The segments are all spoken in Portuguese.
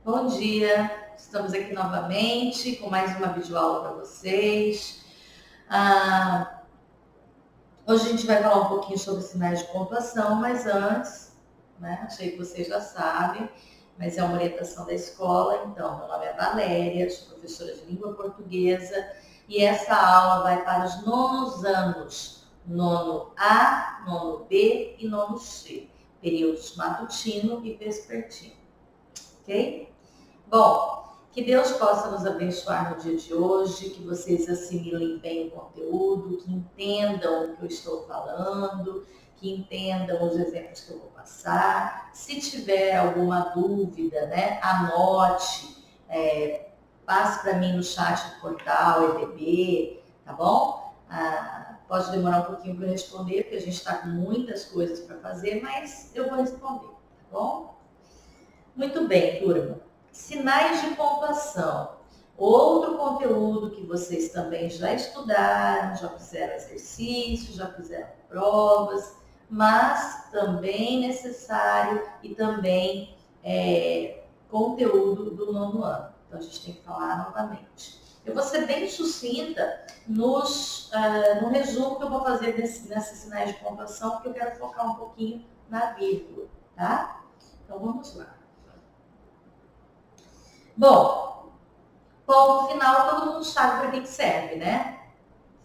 Bom dia, estamos aqui novamente com mais uma videoaula para vocês. Hoje a gente vai falar um pouquinho sobre sinais de pontuação, mas antes, achei que vocês já sabem, mas é uma orientação da escola. Então, meu nome é Valéria, sou professora de língua portuguesa e essa aula vai para os nonos anos, nono A, nono B e nono C, períodos matutino e vespertino, ok? Bom, que Deus possa nos abençoar no dia de hoje, que vocês assimilem bem o conteúdo, que entendam o que eu estou falando, que entendam os exemplos que eu vou passar. Se tiver alguma dúvida, anote, passe para mim no chat do portal EDB, tá bom? Pode demorar um pouquinho para responder, porque a gente está com muitas coisas para fazer, mas eu vou responder, tá bom? Muito bem, turma. Sinais de pontuação. Outro conteúdo que vocês também já estudaram, já fizeram exercícios, já fizeram provas, mas também necessário e também conteúdo do nono ano. Então a gente tem que falar novamente. Eu vou ser bem sucinta no resumo que eu vou fazer nesses sinais de pontuação, porque eu quero focar um pouquinho na vírgula, tá? Então vamos lá. Bom, ponto final todo mundo sabe para que serve, né?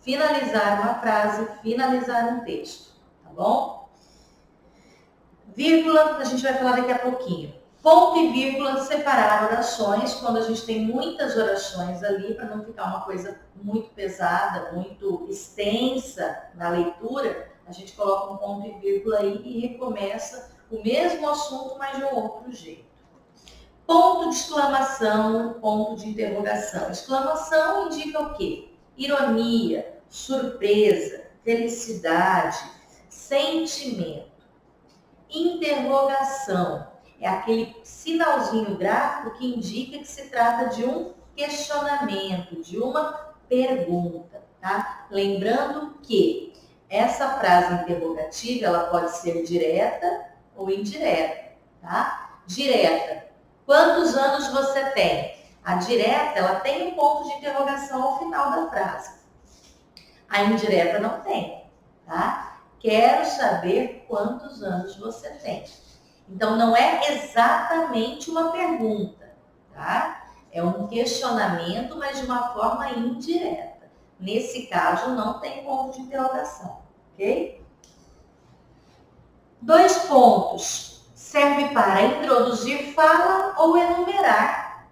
Finalizar uma frase, finalizar um texto, tá bom? Vírgula, a gente vai falar daqui a pouquinho. Ponto e vírgula, separar orações, quando a gente tem muitas orações ali, para não ficar uma coisa muito pesada, muito extensa na leitura, a gente coloca um ponto e vírgula aí e recomeça o mesmo assunto, mas de um outro jeito. Ponto de exclamação, ponto de interrogação. Exclamação indica o quê? Ironia, surpresa, felicidade, sentimento. Interrogação é aquele sinalzinho gráfico que indica que se trata de um questionamento, de uma pergunta, tá? Lembrando que essa frase interrogativa, ela pode ser direta ou indireta, tá? Direta. Quantos anos você tem? A direta, ela tem um ponto de interrogação ao final da frase. A indireta não tem, tá? Quero saber quantos anos você tem. Então, não é exatamente uma pergunta, tá? É um questionamento, mas de uma forma indireta. Nesse caso, não tem ponto de interrogação, ok? 2 pontos. Serve para introduzir fala ou enumerar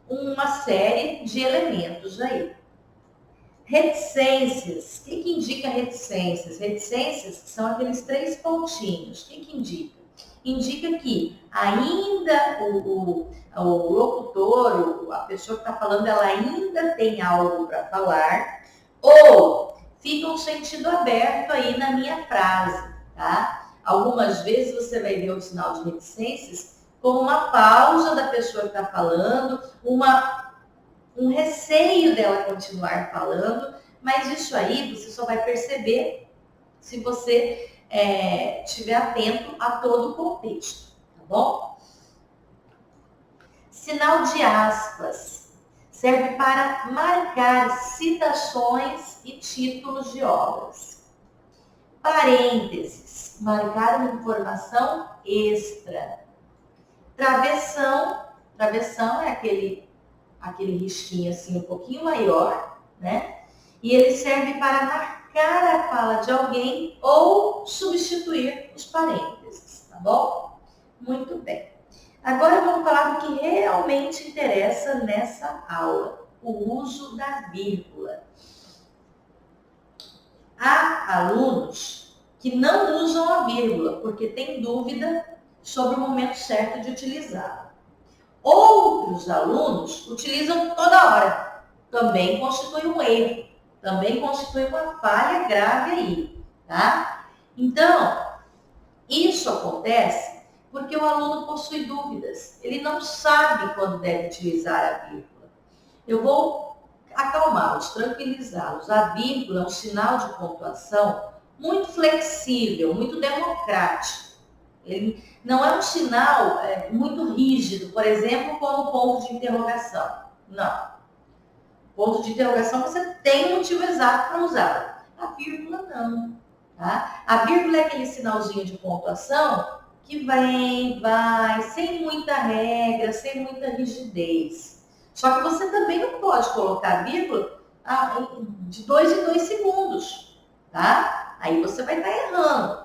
uma série de elementos aí. Reticências. O que indica reticências? Reticências são aqueles 3 pontinhos. O que indica? Indica que ainda o locutor, a pessoa que está falando, ela ainda tem algo para falar, ou fica um sentido aberto aí na minha frase, tá? Algumas vezes você vai ver o sinal de reticências como uma pausa da pessoa que está falando, um receio dela continuar falando, mas isso aí você só vai perceber se você estiver atento a todo o contexto, tá bom? Sinal de aspas serve para marcar citações e títulos de obras. Parênteses, marcar uma informação extra. Travessão é aquele risquinho assim um pouquinho maior, né? E ele serve para marcar a fala de alguém ou substituir os parênteses, tá bom? Muito bem. Agora vamos falar do que realmente interessa nessa aula, o uso da vírgula. Há alunos que não usam a vírgula porque têm dúvida sobre o momento certo de utilizá-la. Outros alunos utilizam toda hora. Também constitui um erro. Também constitui uma falha grave aí, tá? Então, isso acontece porque o aluno possui dúvidas. Ele não sabe quando deve utilizar a vírgula. Eu vou acalmá-los, tranquilizá-los. A vírgula é um sinal de pontuação muito flexível, muito democrático. Não é um sinal muito rígido, por exemplo, como ponto de interrogação. Não. Ponto de interrogação você tem um motivo exato para usar. A vírgula não. Tá? A vírgula é aquele sinalzinho de pontuação que vai, sem muita regra, sem muita rigidez. Só que você também não pode colocar vírgula de 2 em 2 segundos, tá? Aí você vai estar errando.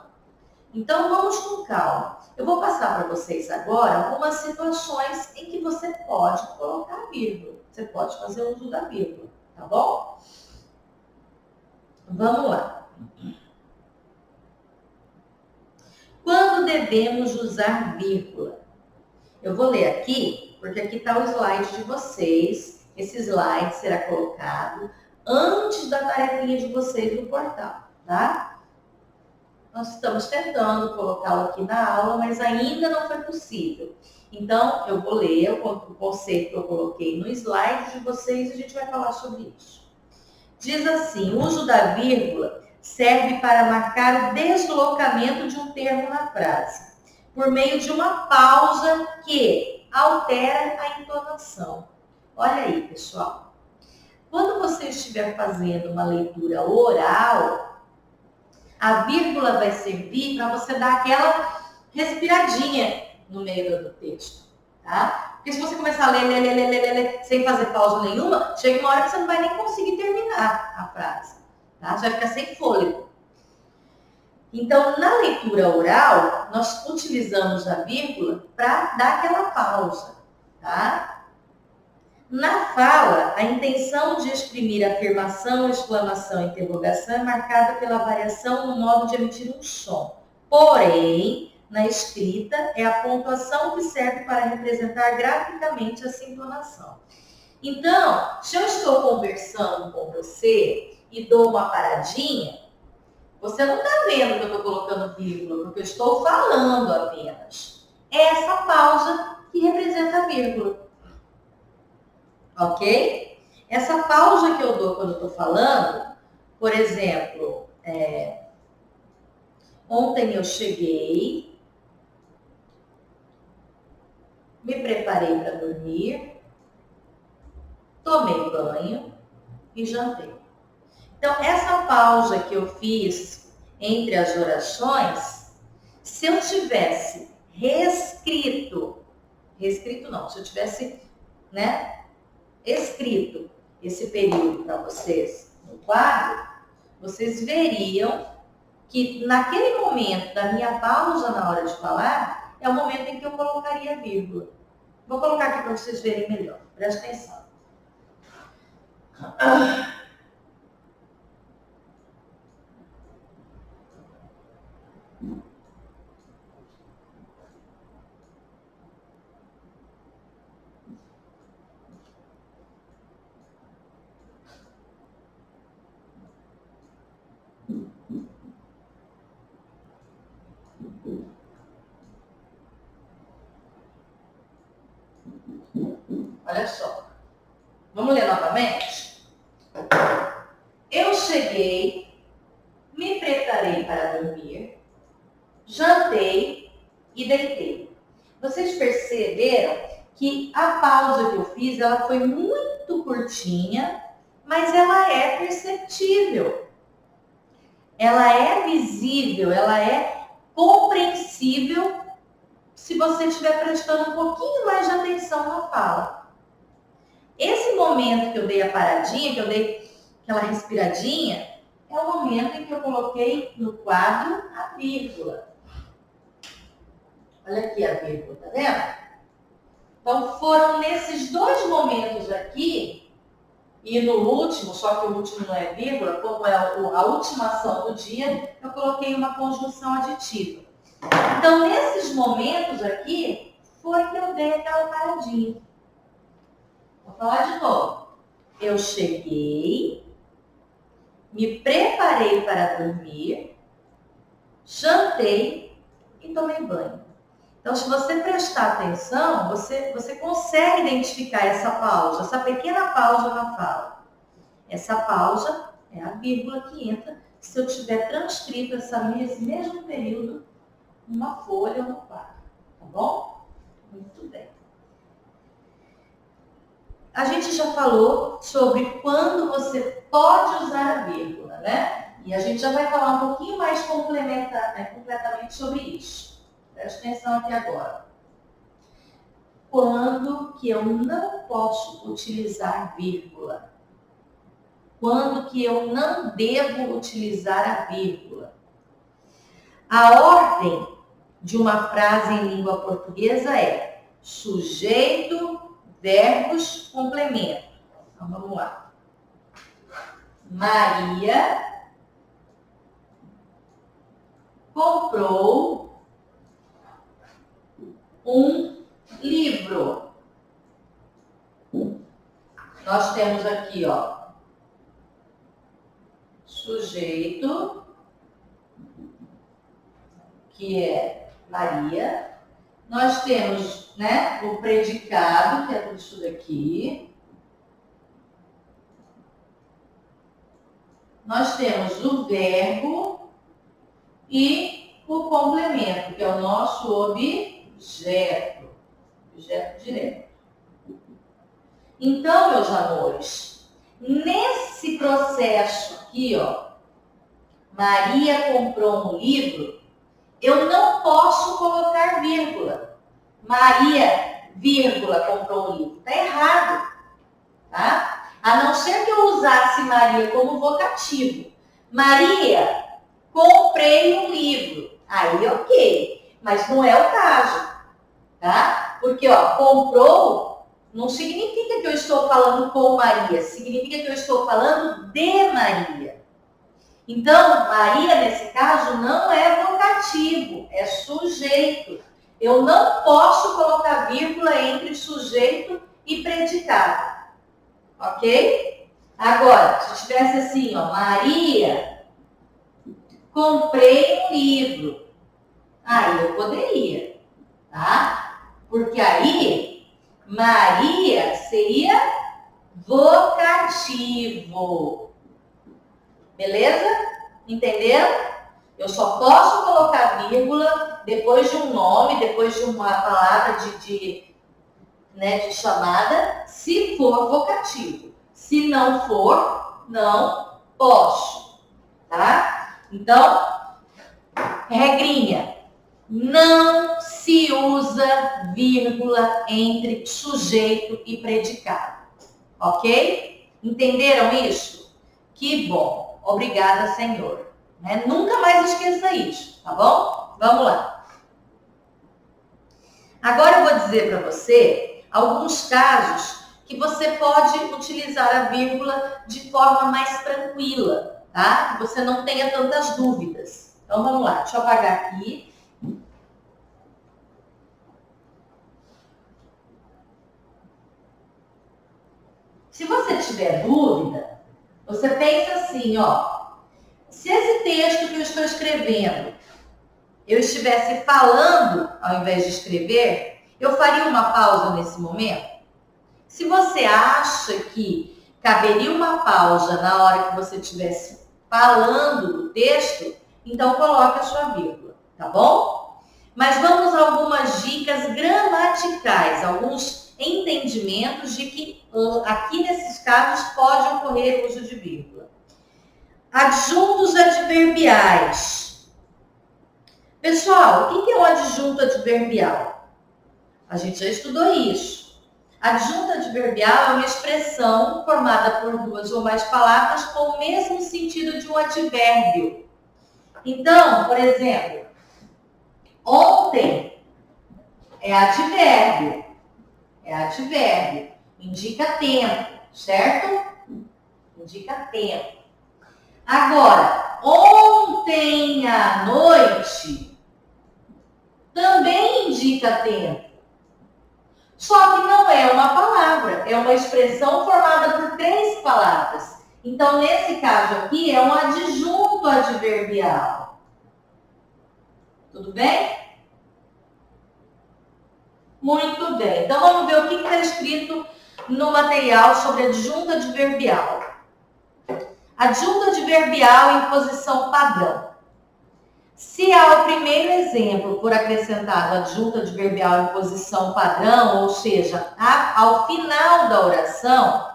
Então vamos com calma. Eu vou passar para vocês agora algumas situações em que você pode colocar vírgula. Você pode fazer uso da vírgula, tá bom? Vamos lá. Quando devemos usar vírgula? Eu vou ler aqui, porque aqui está o slide de vocês. Esse slide será colocado antes da tarefinha de vocês no portal, tá? Nós estamos tentando colocá-lo aqui na aula, mas ainda não foi possível. Então, eu vou ler o conceito que eu coloquei no slide de vocês e a gente vai falar sobre isso. Diz assim, o uso da vírgula serve para marcar o deslocamento de um termo na frase, por meio de uma pausa que altera a entonação. Olha aí, pessoal. Quando você estiver fazendo uma leitura oral, a vírgula vai servir para você dar aquela respiradinha no meio do texto, tá? Porque se você começar a ler, sem fazer pausa nenhuma, chega uma hora que você não vai nem conseguir terminar a frase, tá? Você vai ficar sem fôlego. Então, na leitura oral, nós utilizamos a vírgula para dar aquela pausa, tá? Na fala, a intenção de exprimir afirmação, exclamação, interrogação é marcada pela variação no modo de emitir um som. Porém, na escrita, é a pontuação que serve para representar graficamente essa entonação. Então, se eu estou conversando com você e dou uma paradinha, você não está vendo que eu estou colocando vírgula, porque eu estou falando apenas. É essa pausa que representa a vírgula. Ok? Essa pausa que eu dou quando eu estou falando, por exemplo, ontem eu cheguei, me preparei para dormir, tomei banho e jantei. Então, essa pausa que eu fiz entre as orações, se eu tivesse se eu tivesse, escrito esse período para vocês no quadro, vocês veriam que naquele momento da minha pausa na hora de falar, é o momento em que eu colocaria vírgula. Vou colocar aqui para vocês verem melhor. Presta atenção. Olha só. Vamos ler novamente? Eu cheguei, me preparei para dormir, jantei e deitei. Vocês perceberam que a pausa que eu fiz, ela foi muito curtinha, mas ela é perceptível. Ela é visível, ela é compreensível se você estiver prestando um pouquinho mais de atenção na fala. Esse momento que eu dei a paradinha, que eu dei aquela respiradinha, é o momento em que eu coloquei no quadro a vírgula. Olha aqui a vírgula, tá vendo? Então, foram nesses dois momentos aqui, e no último, só que o último não é vírgula, como é a ultimação do dia, eu coloquei uma conjunção aditiva. Então, nesses momentos aqui, foi que eu dei aquela paradinha. Vou falar de novo. Eu cheguei, me preparei para dormir, jantei e tomei banho. Então, se você prestar atenção, você consegue identificar essa pausa, essa pequena pausa na fala. Essa pausa é a vírgula que entra se eu tiver transcrito esse mesmo período numa folha ou no quadro. Tá bom? Muito bem. A gente já falou sobre quando você pode usar a vírgula, né? E a gente já vai falar um pouquinho mais completamente sobre isso. Preste atenção aqui agora. Quando que eu não posso utilizar vírgula? Quando que eu não devo utilizar a vírgula? A ordem de uma frase em língua portuguesa é sujeito, verbos, complemento. Então, vamos lá. Maria comprou um livro. Nós temos aqui, ó, sujeito, que é Maria. Nós temos, né, o predicado, que é tudo isso daqui. Nós temos o verbo e o complemento, que é o nosso objeto direto. Então, meus amores, nesse processo aqui, ó, Maria comprou um livro, eu não posso colocar vírgula. Maria, vírgula, comprou um livro. Está errado, tá? A não ser que eu usasse Maria como vocativo. Maria, comprei um livro. Aí, ok. Mas não é o caso, tá? Porque, ó, comprou não significa que eu estou falando com Maria. Significa que eu estou falando de Maria. Então, Maria, nesse caso, não é vocativo, é sujeito. Eu não posso colocar vírgula entre sujeito e predicado. Ok? Agora, se tivesse assim, ó, Maria, comprei um livro. Aí eu poderia, tá? Porque aí, Maria seria vocativo. Beleza? Entenderam? Eu só posso colocar vírgula depois de um nome, depois de uma palavra de chamada, se for vocativo. Se não for, não posso. Tá? Então, regrinha. Não se usa vírgula entre sujeito e predicado. Ok? Entenderam isso? Que bom. Obrigada, Senhor. Né? Nunca mais esqueça isso, tá bom? Vamos lá. Agora eu vou dizer para você alguns casos que você pode utilizar a vírgula de forma mais tranquila, tá? Que você não tenha tantas dúvidas. Então vamos lá, deixa eu apagar aqui. Se você tiver dúvida, você pensa assim, ó, se esse texto que eu estou escrevendo, eu estivesse falando ao invés de escrever, eu faria uma pausa nesse momento? Se você acha que caberia uma pausa na hora que você estivesse falando do texto, então coloque a sua vírgula, tá bom? Mas vamos a algumas dicas gramaticais, alguns entendimentos de que aqui nesses casos pode ocorrer o uso de vírgula. Adjuntos adverbiais. Pessoal, o que é um adjunto adverbial? A gente já estudou isso. Adjunto adverbial é uma expressão formada por duas ou mais palavras com o mesmo sentido de um advérbio. Então, por exemplo, ontem é advérbio. É advérbio. Indica tempo, certo? Indica tempo. Agora, ontem à noite também indica tempo. Só que não é uma palavra, é uma expressão formada por 3 palavras. Então, nesse caso aqui, é um adjunto adverbial. Tudo bem? Muito bem. Então, vamos ver o que está escrito no material sobre adjunto adverbial. Adjunto adverbial em posição padrão. Se ao primeiro exemplo for acrescentado adjunto adverbial em posição padrão, ou seja, ao final da oração,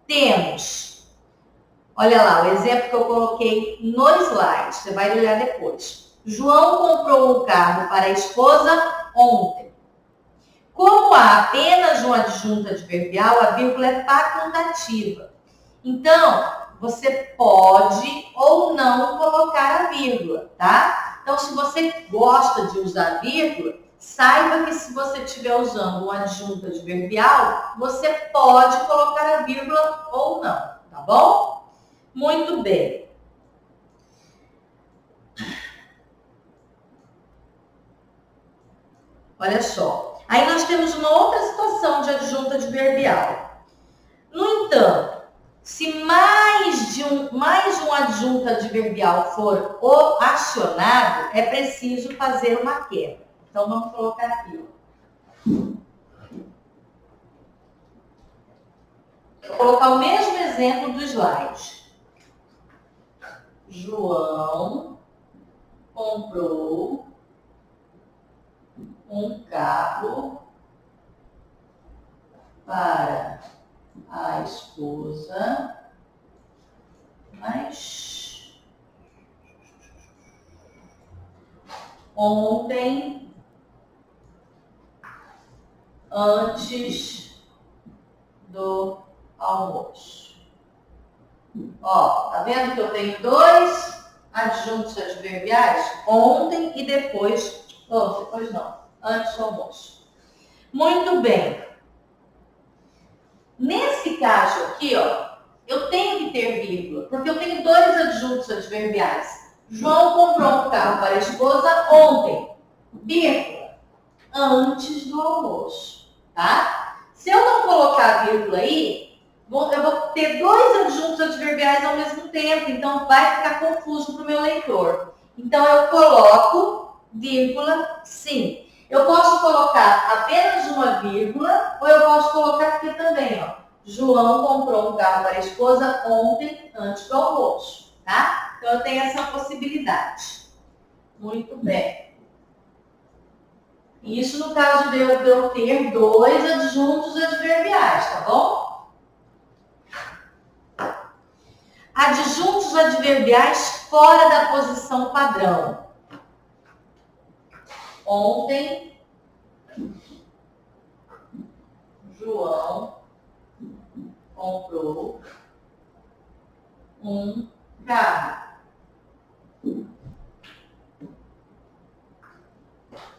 temos, olha lá, o exemplo que eu coloquei no slide, você vai olhar depois. João comprou um carro para a esposa ontem. Como há apenas um adjunto adverbial, a vírgula é facultativa. Então, você pode ou não colocar a vírgula, tá? Então, se você gosta de usar vírgula, saiba que se você estiver usando um adjunto adverbial, você pode colocar a vírgula ou não, tá bom? Muito bem. Olha só. Aí nós temos uma outra situação de adjunto adverbial. No entanto, se mais um adjunto adverbial for acionado, é preciso fazer uma quebra. Então, vamos colocar aqui. Vou colocar o mesmo exemplo do slide. João comprou um carro para a esposa, mas ontem, antes do almoço. Ó, tá vendo que eu tenho dois adjuntos adverbiais? Ontem e depois. Oh, depois não, antes do almoço. Muito bem. Nesse caso aqui, ó, eu tenho que ter vírgula, porque eu tenho dois adjuntos adverbiais. João comprou um carro para a esposa ontem, vírgula, antes do almoço, tá? Se eu não colocar vírgula aí, eu vou ter dois adjuntos adverbiais ao mesmo tempo, então vai ficar confuso para o meu leitor. Então, eu coloco vírgula, sim. Eu posso colocar apenas uma vírgula, ou eu posso colocar aqui também, ó. João comprou um carro para a esposa ontem, antes do almoço, tá? Então, eu tenho essa possibilidade. Muito bem. Isso no caso de eu ter dois adjuntos adverbiais, tá bom? Adjuntos adverbiais fora da posição padrão. Ontem, João comprou um carro.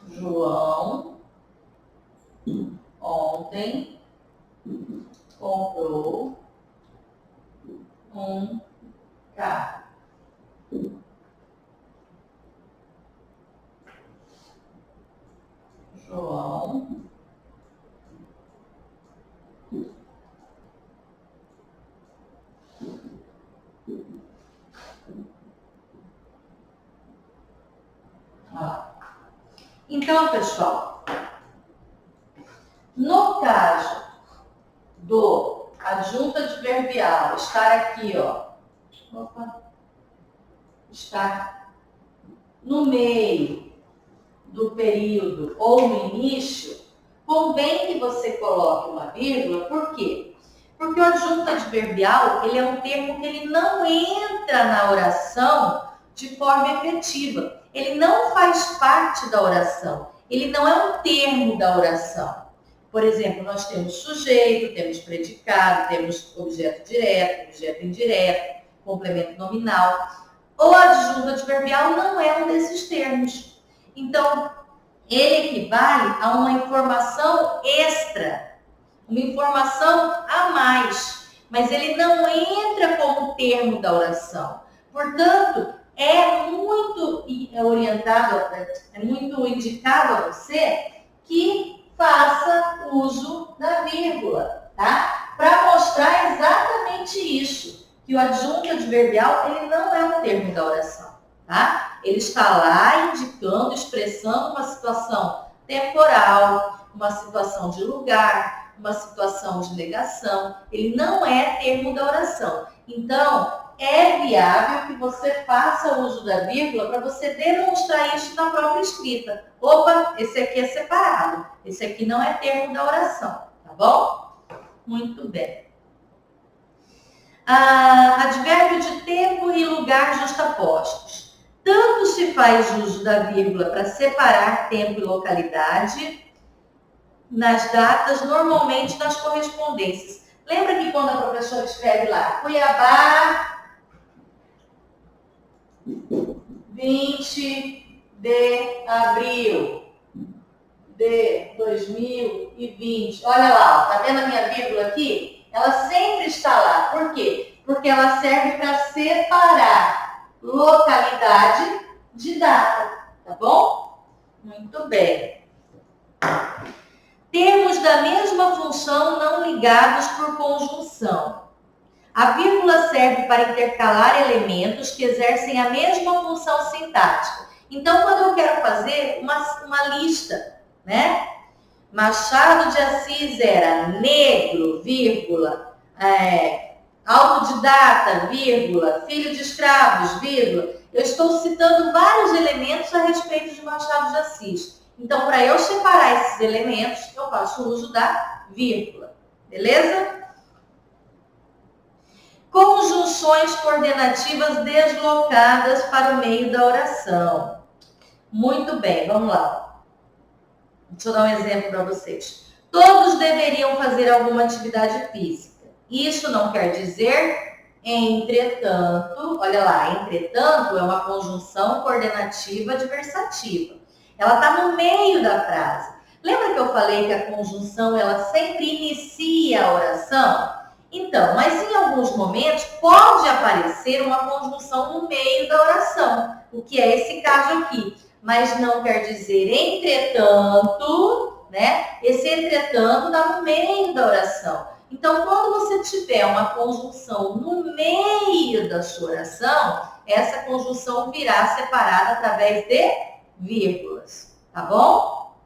João ontem comprou um carro. João Então, pessoal, no caso do adjunto adverbial estar aqui, ó, estar no meio do período ou no início, convém que você coloque uma vírgula, por quê? Porque o adjunto adverbial, ele é um termo que ele não entra na oração de forma efetiva. Ele não faz parte da oração. Ele não é um termo da oração. Por exemplo, nós temos sujeito, temos predicado, temos objeto direto, objeto indireto, complemento nominal. O adjunto adverbial não é um desses termos. Então, ele equivale a uma informação extra, uma informação a mais, mas ele não entra como termo da oração. Portanto, é muito orientado, é muito indicado a você que faça uso da vírgula, tá? Para mostrar exatamente isso, que o adjunto adverbial, ele não é um termo da oração, tá? Ele está lá indicando, expressando uma situação temporal, uma situação de lugar, uma situação de negação. Ele não é termo da oração. Então, é viável que você faça uso da vírgula para você demonstrar isso na própria escrita. Opa, esse aqui é separado, esse aqui não é termo da oração, tá bom? Muito bem. Advérbio de tempo e lugar justapostos. Tanto se faz uso da vírgula para separar tempo e localidade nas datas, normalmente nas correspondências. Lembra que quando a professora escreve lá, Cuiabá, 20 de abril de 2020. Olha lá, tá vendo a minha vírgula aqui? Ela sempre está lá. Por quê? Porque ela serve para separar localidade de data, tá bom? Muito bem. Termos da mesma função não ligados por conjunção. A vírgula serve para intercalar elementos que exercem a mesma função sintática. Então, quando eu quero fazer uma lista, né? Machado de Assis era negro, vírgula, autodidata, vírgula, filho de escravos, vírgula. Eu estou citando vários elementos a respeito de Machado de Assis. Então, para eu separar esses elementos, eu faço uso da vírgula. Beleza? Conjunções coordenativas deslocadas para o meio da oração. Muito bem, vamos lá. Deixa eu dar um exemplo para vocês. Todos deveriam fazer alguma atividade física. Isso não quer dizer, entretanto, olha lá, entretanto é uma conjunção coordenativa adversativa. Ela está no meio da frase. Lembra que eu falei que a conjunção ela sempre inicia a oração? Então, mas em alguns momentos pode aparecer uma conjunção no meio da oração, o que é esse caso aqui. Mas não quer dizer entretanto, né? Esse entretanto está no meio da oração. Então, quando você tiver uma conjunção no meio da sua oração, essa conjunção virá separada através de vírgulas, tá bom?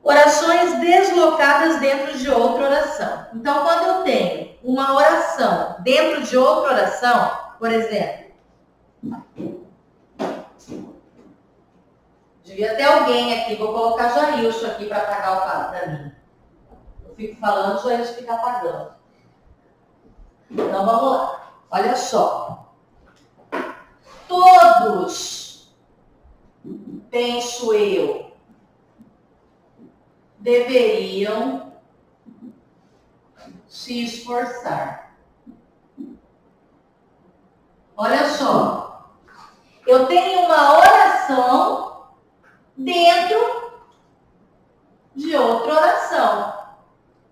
Orações deslocadas dentro de outra oração. Então, quando eu tenho uma oração dentro de outra oração, por exemplo, devia ter alguém aqui, vou colocar Jailson aqui para apagar o quadro para mim. Eu fico falando, Jailson fica apagando. Então, vamos lá. Olha só. Todos, penso eu, deveriam se esforçar. Olha só, eu tenho uma oração dentro de outra oração.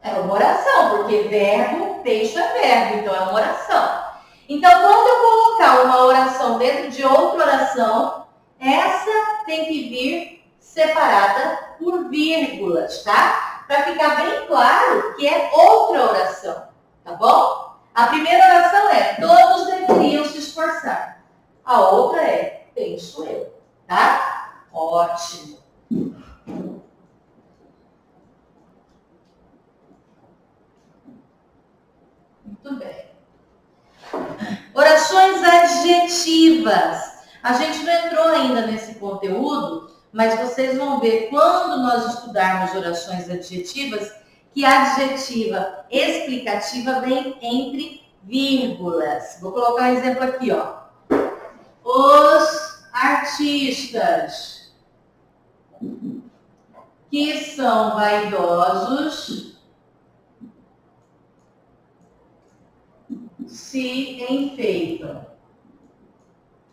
É uma oração, porque verbo, texto é verbo, então é uma oração. Então, quando eu colocar uma oração dentro de outra oração, essa tem que vir separada por vírgulas, tá? Para ficar bem claro que é outra oração, tá bom? A primeira oração é, todos deveriam se esforçar. A outra é, penso eu, tá? Ótimo. Muito bem. Orações adjetivas. A gente não entrou ainda nesse conteúdo, mas vocês vão ver quando nós estudarmos orações adjetivas, que a adjetiva explicativa vem entre vírgulas. Vou colocar um exemplo aqui, ó. Os artistas que são vaidosos se enfeitam.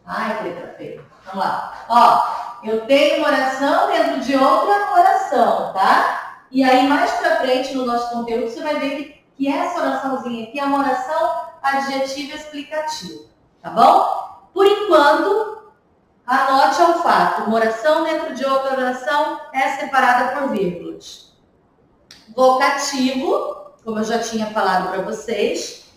Ai, que letra feia. Vamos lá. Ó, eu tenho uma oração dentro de outra oração, tá? E aí, mais pra frente, no nosso conteúdo, você vai ver que essa oraçãozinha aqui é uma oração adjetiva explicativa, tá bom? Por enquanto, anote ao fato. Uma oração dentro de outra oração é separada por vírgulas. Vocativo, como eu já tinha falado para vocês.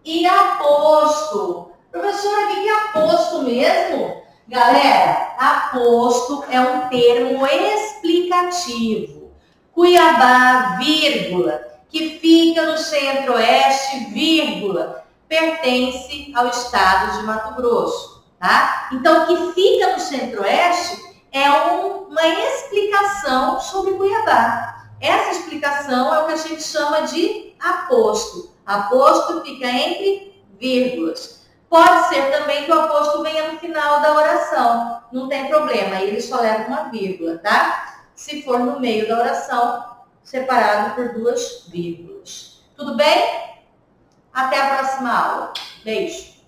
E aposto. Professora, o que é aposto mesmo? Galera, aposto é um termo explicativo. Cuiabá, vírgula, que fica no centro-oeste, vírgula. pertence ao estado de Mato Grosso, tá? Então, o que fica no Centro-Oeste é uma explicação sobre Cuiabá. Essa explicação é o que a gente chama de aposto. Aposto fica entre vírgulas. Pode ser também que o aposto venha no final da oração. Não tem problema, aí ele só leva uma vírgula, tá? Se for no meio da oração, separado por 2 vírgulas. Tudo bem? Até a próxima aula. Beijo!